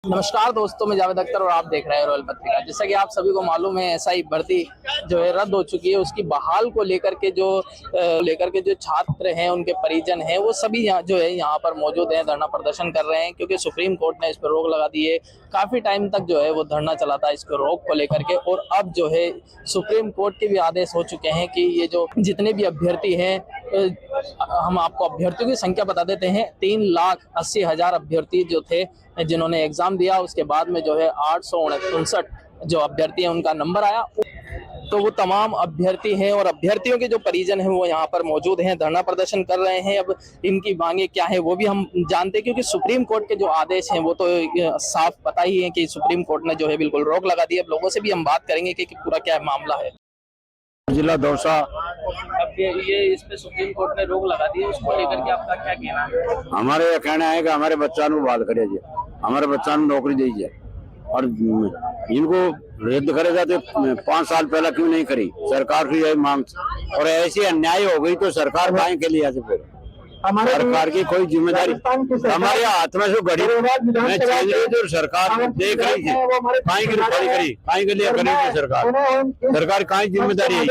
नमस्कार दोस्तों, मैं जावेद अख्तर और आप देख रहे हैं रॉयल पत्रिका। जैसा कि आप सभी को मालूम है, एसआई भर्ती जो है रद्द हो चुकी है। उसकी बहाल को लेकर के जो छात्र हैं, उनके परिजन हैं, वो सभी यहाँ पर मौजूद हैं, धरना प्रदर्शन कर रहे हैं, क्योंकि सुप्रीम कोर्ट ने इस पर रोक लगा दी है। काफी टाइम तक जो है वो धरना चला था इसको रोक को लेकर के, और अब जो है सुप्रीम कोर्ट के भी आदेश हो चुके हैं कि ये जो जितने भी अभ्यर्थी हैं, हम आपको अभ्यर्थियों की संख्या बता देते हैं। 3,80,000 अभ्यर्थी जो थे जिन्होंने एग्जाम दिया, उसके बाद में जो है 859 जो अभ्यर्थी हैं उनका नंबर आया। तो वो तमाम अभ्यर्थी हैं और अभ्यर्थियों के जो परिजन हैं वो यहाँ पर मौजूद हैं, धरना प्रदर्शन कर रहे हैं। अब इनकी मांगे क्या है वो भी हम जानते हैं, क्योंकि सुप्रीम कोर्ट के जो आदेश हैं वो तो साफ पता ही है कि सुप्रीम कोर्ट ने जो है बिल्कुल रोक लगा दी है। अब लोगों से भी हम बात करेंगे कि पूरा क्या मामला है। जिला दौसा। अब ये इस पे सुप्रीम कोर्ट ने रोक लगा दी है, उसको लेकर के आपका क्या कहना है? हमारे यह कहना है कि हमारे बच्चा बात करे, हमारे बच्चा नौकरी दीजिए, और इनको रद्द करे जाते 5 साल पहले क्यों नहीं करी? सरकार की यही मांग, और ऐसी अन्याय हो गई तो सरकार काहे के लिए आते? फिर सरकार की कोई जिम्मेदारी हमारे हाथ में से घड़ी में चल रही थी और सरकार देख रही थी, काहे के लिए करी थी सरकार काहे जिम्मेदारी है? वो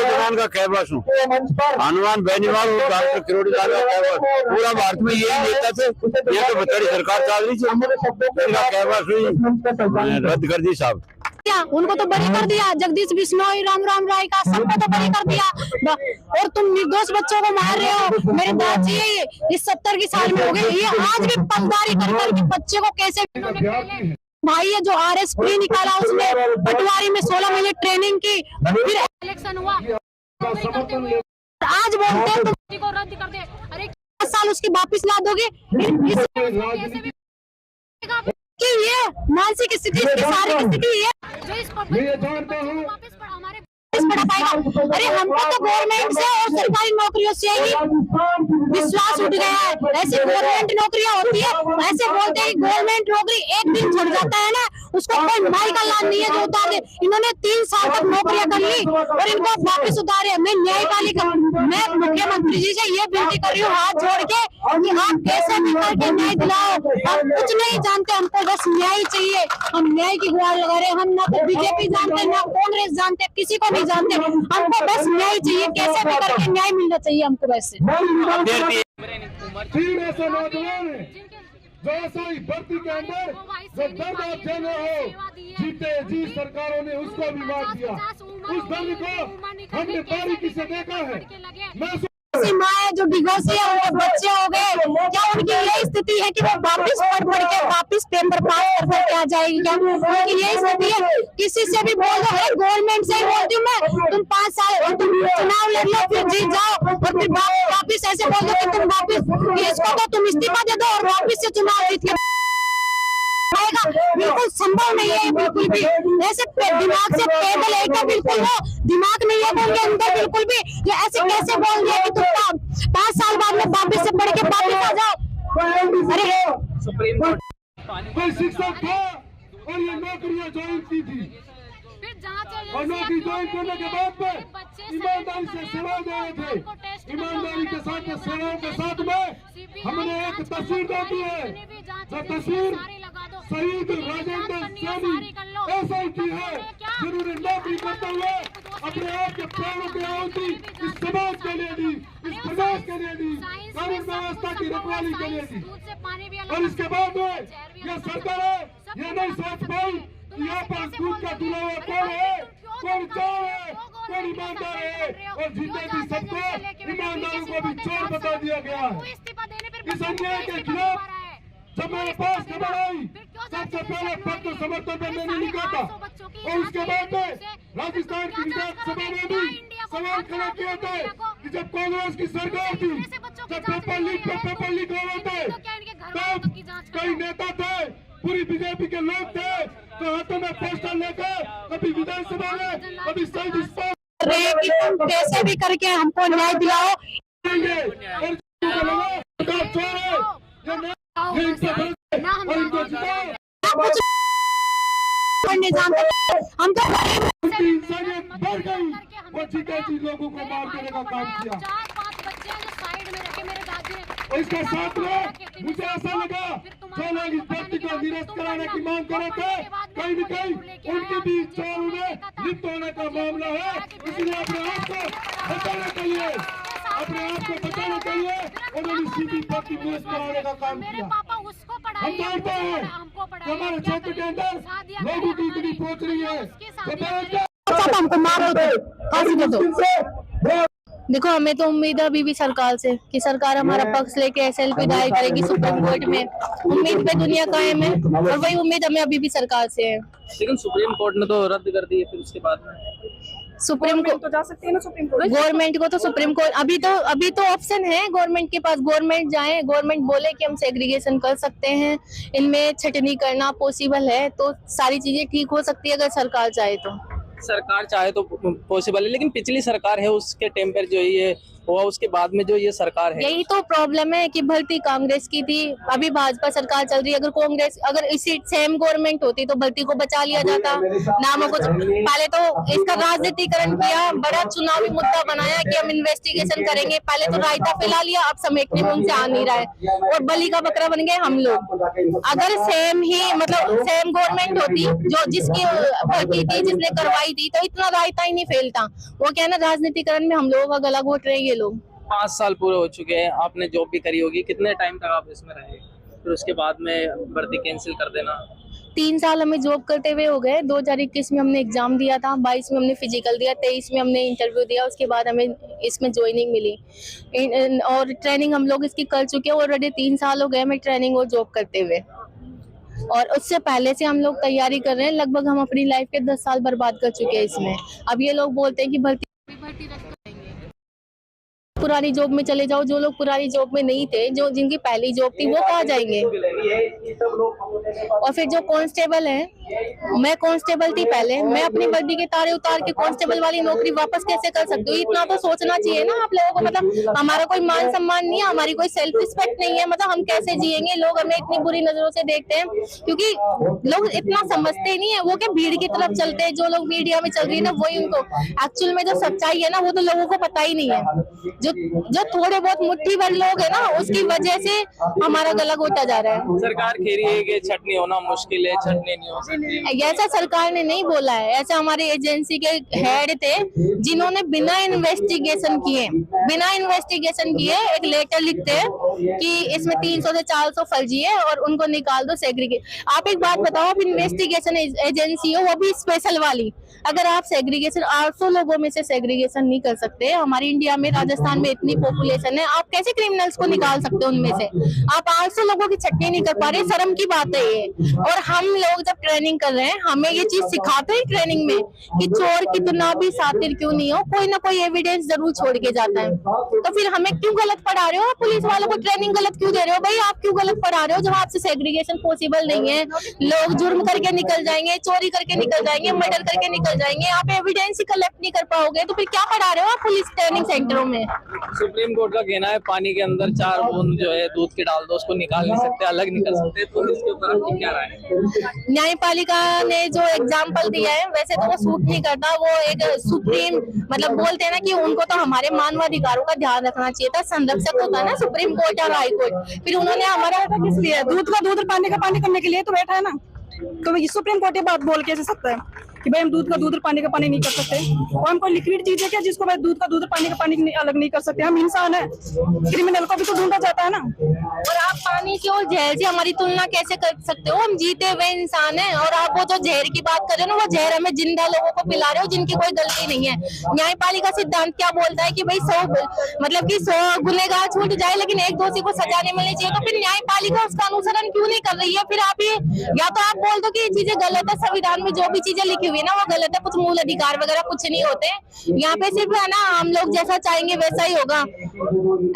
जवान का कहवास हूँ, हनुमान बेनीवाल और डॉक्टर किरोड़ी लाल का कहवास, पूरा भारत में यही नेता थे। ये तो बेचारी सरकार चल रही थी, इनका कहवास हुई रद्द कर दी साहब। उनको तो बरी कर दिया, जगदीश बिश्नोई, राम राय का सबको तो बरी कर दिया, और तुम निर्दोष बच्चों को मार रहे हो। मेरे दादाजी इस 70 की साल में हो गए, ये आज भी पगदारी कर के बच्चे को कैसे भाई है जो RS प्री निकाला, उसने पटवारी में 16 महीने ट्रेनिंग की, फिर इलेक्शन हुआ, आज बोलते हैं तुम को रद्द कर दे। अरे 10 साल उसकी वापिस ला दोगे? कि ये मानसिक स्थिति, इसकी शारीरिक स्थिति है जो इस पर वापस हमारे पढ़ा पाएगा। अरे हमको तो गवर्नमेंट से और सरकारी नौकरियों से ही विश्वास उठ गया है। ऐसी गवर्नमेंट नौकरियां होती है, ऐसे बोलते हैं कि गवर्नमेंट नौकरी एक दिन छूट जाता है ना, उसको कोई माई का लाभ नहीं है जो उतार दे। इन्होंने 3 साल तक नौकरियां कर ली और इनको वापस उतारे। मैं न्यायपालिका, मैं मुख्यमंत्री जी से ये विनती कर रही हूँ हाथ जोड़ के कि आप कैसे भी करके न्याय दिलाओ। हम कुछ नहीं जानते, हमको बस न्याय चाहिए। हम न्याय की गुहार लगा रहे हैं। हम ना तो बीजेपी जानते, ना कांग्रेस जानते, किसी को नहीं जानते। हमको बस न्याय चाहिए, कैसे भी करके न्याय मिलना चाहिए हमको। वैसे जो एसआई भर्ती के अंदर जो दर्द आप जाने हो, जीते जी सरकारों ने उसको भी मार दिया। उस दर्द को हमने बारीकी से देखा है। मैं माँ जो डिगोसी है वो बच्चे हो गए, क्या उनकी यही स्थिति है कि वो वापिस पढ़ के वापिस पेपर पास करके आ जाएगी? क्या उनकी यही स्थिति है? किसी से भी बोल दो, अरे गवर्नमेंट से ही बोलती हूँ मैं, तुम 5 साल तुम चुनाव लड़ लो, फिर जीत जाओ, और फिर वापिस ऐसे बोल दो कि तुम वापिस इसको तो तुम इस्तीफा दे दो और वापिस से चुनाव जीत के बिल्कुल संभव नहीं है। बिल्कुल भी ऐसे दिमाग से पैदल एक बिल्कुल वो दिमाग नहीं है उनके अंदर बिल्कुल भी। ये ऐसे कैसे बोल दिया कि तुम 5 साल बाद में वापिस से पढ़ के वापिस आ जाओ? अरे सुप्रीम कोर्ट कोई शिक्षक था और ये नौकरियां ज्वाइन की थी, और नौकरी ज्वाइन करने के बाद में ईमानदारी से सेवा दे रहे थे। ईमानदारी के साथ सेवाओं के साथ में हमने एक तस्वीर देखी है, जो तस्वीर शहीद राजेंद्र सैनी ऐसा की है, जिन्होंने नौकरी करते हुए अपने आप के प्राणों की आहुति इस समाज के लिए दी, इस प्रदेश के लिए दी, कानून व्यवस्था की रखवाली के लिए दी। और इसके बाद में यह सरकार ये नहीं सोच पाई यहाँ पर दूध का दूल्हा हुआ कौन है, कौन चोर है, कौन ईमानदार है, और जीते भी सबको ईमानदारों को भी चोर बता दिया गया। इस अन्याय के खिलाफ जब मेरे पास खबर आई, सबसे पहले पद को समर्थन में मैंने लिखा था, और उसके बाद में राजस्थान की विधानसभा में भी सवाल खड़ा किया था कि जब कांग्रेस की सरकार थी, जब पेपर लीक हो रहे थे, तब कई नेता थे, पूरी बीजेपी के लोग थे, तो हाथों में पोस्टर लेकर कभी विधानसभा में, कभी कि तुम कैसे भी करके हमको न्याय दिलाओ। हम तो इंसानियत बढ़ गई, वो जीते लोगों को मार देने का काम किया। 4-5 बच्चे हैं जो साइड में रखे मेरे दादी ने, और इसके साथ में मुझे ऐसा लगा जो लोग इस धरती को निरस्त कराने की मांग कर रहे थे, कहीं न कहीं उनके भी चोरों में लिप्त होने का मामला है। इसलिए अपने आप को बचाने के लिए उन्होंने सीधी भर्ती निरस्त कराने का काम किया। हम जानते हैं कि हमारे क्षेत्र के अंदर लोगों की इतनी पहुंच रही है तो हमको मार दो, फांसी दे दो। देखो हमें तो उम्मीद है अभी भी सरकार से कि सरकार हमारा पक्ष लेके SLP दायर करेगी सुप्रीम कोर्ट में। उम्मीद पे दुनिया कायम है और वही उम्मीद हमें अभी भी सरकार से है। लेकिन सुप्रीम कोर्ट ने तो रद्द कर दी है, फिर उसके बाद सुप्रीम कोर्ट तो जा सकती है ना, सुप्रीम कोर्ट गवर्नमेंट को तो सुप्रीम कोर्ट अभी तो ऑप्शन है गवर्नमेंट के पास। गवर्नमेंट जाए, गवर्नमेंट बोले कि हम सेग्रीगेशन कर सकते हैं, इनमें छटनी करना पॉसिबल है, तो सारी चीजें ठीक हो सकती है अगर सरकार चाहे तो। सरकार चाहे तो पॉसिबल है, लेकिन पिछली सरकार है उसके टाइम पर जो ये हुआ, उसके बाद में जो ये सरकार है, यही तो प्रॉब्लम है कि भर्ती कांग्रेस की थी, अभी भाजपा सरकार चल रही है। अगर इसी सेम गवर्नमेंट होती तो भर्ती को बचा लिया जाता। नामों को पहले तो इसका राजनीतिकरण किया, बड़ा चुनावी मुद्दा बनाया कि हम इन्वेस्टिगेशन करेंगे। पहले तो रायता फैला लिया, अब समेटने में उनसे आ नहीं रहा है और बलि का बकरा बन गए हम लोग। अगर सेम गवर्नमेंट होती जो जिसकी भर्ती थी, जिसने करवाई थी, तो इतना रायता ही नहीं फैलता। वो क्या ना, राजनीतिकरण में हम लोगों का गला घोट रहे हैं ये लोग। 5 साल पूरे हो चुके हैं, आपने जॉब भी करी होगी, कितने टाइम तक आप इसमें रहे, फिर उसके बाद में भर्ती कैंसिल कर देना? 3 साल हमें जॉब करते हुए हो गए। 2021 में हमने एग्जाम दिया था, 22 में हमने फिजिकल दिया, 23 में हमने इंटरव्यू दिया, उसके बाद हमें इसमें ज्वाइनिंग मिली और ट्रेनिंग हम लोग इसकी कर चुके हैं। ऑलरेडी 3 साल हो गए हमें ट्रेनिंग और जॉब करते हुए, और उससे पहले से हम लोग तैयारी कर रहे हैं। लगभग हम अपनी लाइफ के 10 साल बर्बाद कर चुके हैं इसमें। अब ये लोग बोलते हैं कि भर्ती पुरानी जॉब में चले जाओ। जो लोग पुरानी जॉब में नहीं थे, जो जिनकी पहली जॉब थी, वो कहाँ जाएंगे? और फिर जो कांस्टेबल है, मैं कांस्टेबल थी पहले, मैं अपनी वर्दी के तारे उतार के कांस्टेबल वाली नौकरी वापस कैसे कर सकती हूँ? इतना तो सोचना चाहिए ना आप लोगों को। मतलब हमारा कोई मान सम्मान नहीं है, हमारी कोई सेल्फ रिस्पेक्ट नहीं है। मतलब हम कैसे जिएंगे? लोग हमें इतनी बुरी नजरों से देखते हैं क्योंकि लोग इतना समझते नहीं है। वो क्या भीड़ की तरफ चलते हैं, जो लोग मीडिया में चल रही है ना, वही उनको। एक्चुअल में जो सच्चाई है ना, वो तो लोगों को पता ही नहीं है। जो थोड़े बहुत मुट्ठी भर लोग है ना, उसकी वजह से हमारा गला घोटा जा रहा है। सरकार कह रही है कि छटनी होना मुश्किल है, छटनी नहीं हो सकती। ऐसा सरकार ने नहीं बोला है, ऐसा हमारे एजेंसी के हेड थे जिन्होंने बिना इन्वेस्टिगेशन किए एक लेटर लिखते हैं कि इसमें 300 से 400 फर्जी है और उनको निकाल दो सेग्रीगेशन। आप एक बात बताओ, आप इन्वेस्टिगेशन एजेंसी हो, वो भी स्पेशल वाली, अगर आप सेग्रीगेशन 800 लोगों में से सेग्रीगेशन नहीं कर सकते, हमारी इंडिया में, राजस्थान में इतनी पॉपुलेशन है, आप कैसे क्रिमिनल्स को निकाल सकते हो उनमें से? आप 800 लोगों की छटनी नहीं कर पा रहे, शर्म की बात है ये। और हम लोग जब ट्रेनिंग कर रहे हैं, हमें ये चीज सिखाते हैं ट्रेनिंग में कि चोर कितना भी सातिर क्यों नहीं हो, कोई ना कोई एविडेंस जरूर छोड़ के जाता है। तो फिर हमें क्यों गलत पढ़ा रहे हो? आप पुलिस वालों को ट्रेनिंग गलत क्यों दे रहे हो? भाई आप क्यों गलत पढ़ा रहे हो जब आपसे सेग्रीगेशन पॉसिबल नहीं है? लोग जुर्म करके निकल जाएंगे, चोरी करके निकल जाएंगे, मर्डर करके निकल जाएंगे, आप एविडेंस ही कलेक्ट नहीं कर पाओगे, तो फिर क्या पढ़ा रहे हो आप पुलिस ट्रेनिंग सेंटरों में? सुप्रीम कोर्ट का कहना है पानी के अंदर 4 बूंद जो है दूध के डाल दो, उसको निकाल नहीं सकते, अलग नहीं कर सकते, तो इसके ऊपर आपकी क्या राय है? न्यायपालिका ने जो एग्जाम्पल दिया है, वैसे तो वो सूट नहीं करता। वो एक सुप्रीम, मतलब बोलते हैं ना कि उनको तो हमारे मानवाधिकारों का ध्यान रखना चाहिए था। संरक्षक होता है ना सुप्रीम कोर्ट और हाई कोर्ट, फिर उन्होंने हमारा किस लिए? दूध का दूध और पानी का पानी करने के लिए तो बैठा है ना। तो सुप्रीम कोर्ट ये बात बोल कैसे सकता है कि भाई हम दूध का दूध और पानी का पानी नहीं कर सकते? और हमको लिक्विड चीज है क्या जिसको भाई दूध का दूध और पानी का पानी अलग नहीं कर सकते? हम इंसान है, क्रिमिनल को भी तो ढूंढा जाता है ना। और आप पानी की और जहर से हमारी तुलना कैसे कर सकते हो? हम जीते हुए इंसान हैं, और आप वो जो जहर की बात कर रहे हो ना, वो जहर हमें जिंदा लोगों को पिला रहे हो जिनकी कोई गलती नहीं है। न्यायपालिका सिद्धांत क्या बोलता है कि भाई 100 गुनहगार छूट जाए लेकिन एक दोषी को सजा नहीं मिलनी चाहिए। तो फिर न्यायपालिका उसका अनुसरण क्यों नहीं कर रही है? फिर आप या तो आप बोल दो कि ये चीजें गलत है, संविधान में जो भी चीजें लिखी हुई है ना वो गलत है, कुछ मूल अधिकार वगैरह कुछ नहीं होते यहाँ पे, सिर्फ है ना हम लोग जैसा चाहेंगे वैसा ही होगा,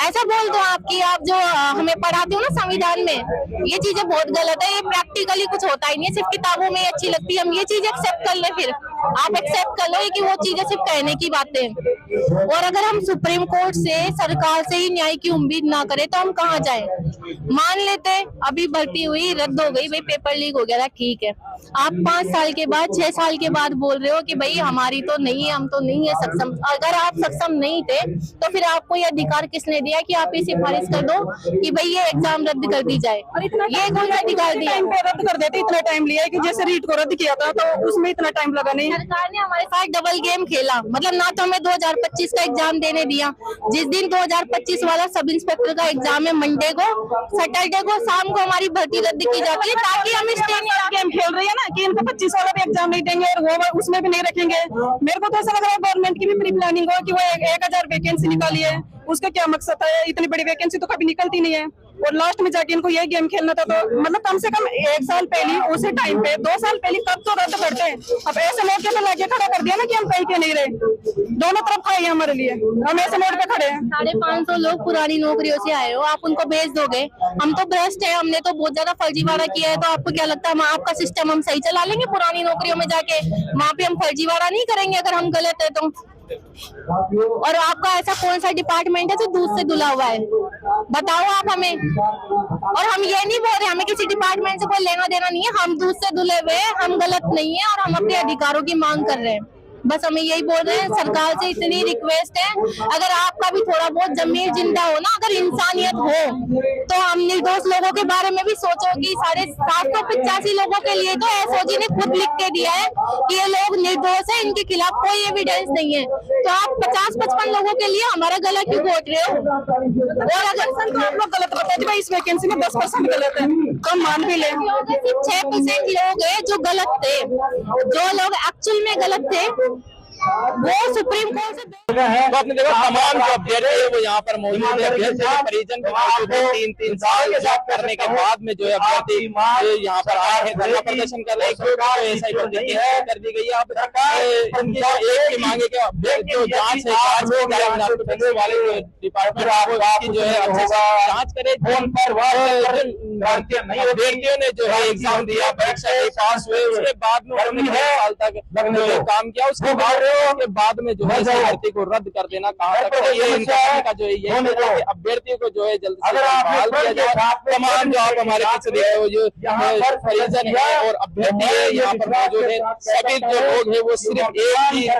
ऐसा बोल दो आप कि आप जो हमें पढ़ाते हो ना संविधान में, ये चीजें बहुत गलत है, ये प्रैक्टिकली कुछ होता ही नहीं है, सिर्फ किताबों में अच्छी लगती है, हम ये चीज एक्सेप्ट कर ले फिर। आप एक्सेप्ट कर लो कि वो चीजें सिर्फ कहने की बातें हैं। और अगर हम सुप्रीम कोर्ट से, सरकार से ही न्याय की उम्मीद ना करें तो हम कहाँ जाएं? मान लेते अभी भर्ती हुई, रद्द हो गई, भाई पेपर लीक हो गया था, ठीक है। आप 5 साल के बाद, 6 साल के बाद बोल रहे हो कि भाई हमारी तो नहीं है, हम तो नहीं है सक्षम। अगर आप सक्षम नहीं थे तो फिर आपको ये अधिकार किसने दिया कि आप ये सिफारिश कर दो कि भाई ये एग्जाम रद्द कर दी जाए? ये कौन सा अधिकार दिया? टाइम पे रद्द कर देते, इतना टाइम लिया है कि जैसे रीट को रद्द किया था तो उसमें इतना टाइम लगा नहीं। सरकार ने हमारे साथ डबल गेम खेला, मतलब ना तो हमें 2025 का एग्जाम देने दिया। जिस दिन 2025 वाला सब इंस्पेक्टर का एग्जाम है मंडे को, सैटरडे को शाम को हमारी भर्ती रद्द की जाती है ताकि हम इस गेम खेल रही है ना कि इनको 25 वाला भी एग्जाम नहीं देंगे और वो उसमें भी नहीं रखेंगे। मेरे को तो ऐसा लग रहा है गवर्नमेंट की भी प्री प्लानिंग हो कि वो 1000 वैकेंसी निकाली है, उसका क्या मकसद है? इतनी बड़ी वैकेंसी तो कभी निकलती नहीं है और लास्ट में जाके इनको यही गेम खेलना था। तो मतलब कम से कम 1 साल पहले, उसी टाइम पे 2 साल पहले कब तो रद्द करते हैं। अब ऐसे मौके पे लाके खड़ा कर दिया ना कि हम कहीं के नहीं रहे, दोनों तरफ खाई है हमारे लिए, हम ऐसे मोड़ पे खड़े हैं। 550 लोग पुरानी नौकरियों से आए हो, आप उनको भेज दोगे? हम तो भ्रष्ट है, हमने तो बहुत ज्यादा फर्जीवाड़ा किया है, तो आपको क्या लगता है हम आपका सिस्टम हम सही चला लेंगे? पुरानी नौकरियों में जाके वहाँ पे हम फर्जीवाड़ा नहीं करेंगे अगर हम गलत है तो? और आपका ऐसा कौन सा डिपार्टमेंट है जो दूध से धुला हुआ है? बताओ आप हमें। और हम ये नहीं बोल रहे हमें किसी डिपार्टमेंट से कोई लेना देना नहीं है, हम दूध से धुले हुए हैं, हम गलत नहीं है और हम अपने अधिकारों की मांग कर रहे हैं। बस हमें यही बोल रहे हैं, सरकार से इतनी रिक्वेस्ट है, अगर आपका भी थोड़ा बहुत जमीर जिंदा हो ना, अगर इंसानियत हो तो हम निर्दोष लोगों के बारे में भी सोचो कि 785 लोगों के लिए तो एसओजी ने खुद लिख के दिया है कि ये लोग निर्दोष है, इनके खिलाफ कोई एविडेंस नहीं है। तो आप 50-55 लोगों के लिए हमारा गला क्यों घोट रहे हो? और अगर तो आप लोग गलत बताते भाई इस वैकेंसी में 10% गलत है तो हम मान भी ले। 6% लोग हैं जो गलत थे, जो लोग एक्चुअल में गलत थे वो सुप्रीम कोर्ट से तो आपने देखा तमाम जो अभ्यर्थी है वो यहाँ पर मौजूद है, अभ्यर्थी के परिजन भी मौजूद है। 3 साल जॉब करने के बाद में जो है अभ्यर्थी यहाँ पर आए हैं, धरना प्रदर्शन कर रहे हैं। ऐसा ही कर दी गई है। अब उनकी एक की मांगे कि जो जांच है, जांच की जाए, नार्कोटिक्स वाले जो डिपार्टमेंट है वो इसकी जो है अच्छे से जांच करे। अभ्यर्थियों ने जो है एग्जाम दिया, परीक्षा दी, पास हुए, उसके बाद में उन्होंने 2 साल तक जो है काम किया, उसके बाद में जो है भर्ती को रद्द कर देना कहाँ तक है? ये इनका का जो है ये अभ्यर्थियों को जो है जल्द से बहाल किया जाए। तमाम जो आप हमारे पीछे देख रहे हो जो परिजन है और अभ्यर्थी है यहाँ पर मौजूद है, सभी जो लोग है वो सिर्फ एक ही है,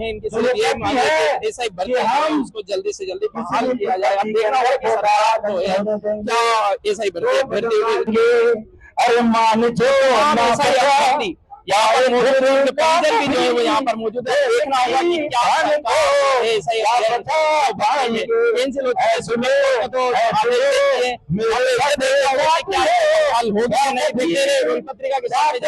इनकी सिर्फ ये मांग है कि ऐसा ही भर्ती है उसको जल्दी से जल्दी बहाल किया जाए। अब देखना होगा कि सरकार जो है क्या ऐसा ही भर्ती अरे मान जो यहाँ पर मौजूद उनके परिजन भी जो है वो यहाँ पर मौजूद है। देखना होगा कि क्या पत्रिका के सामने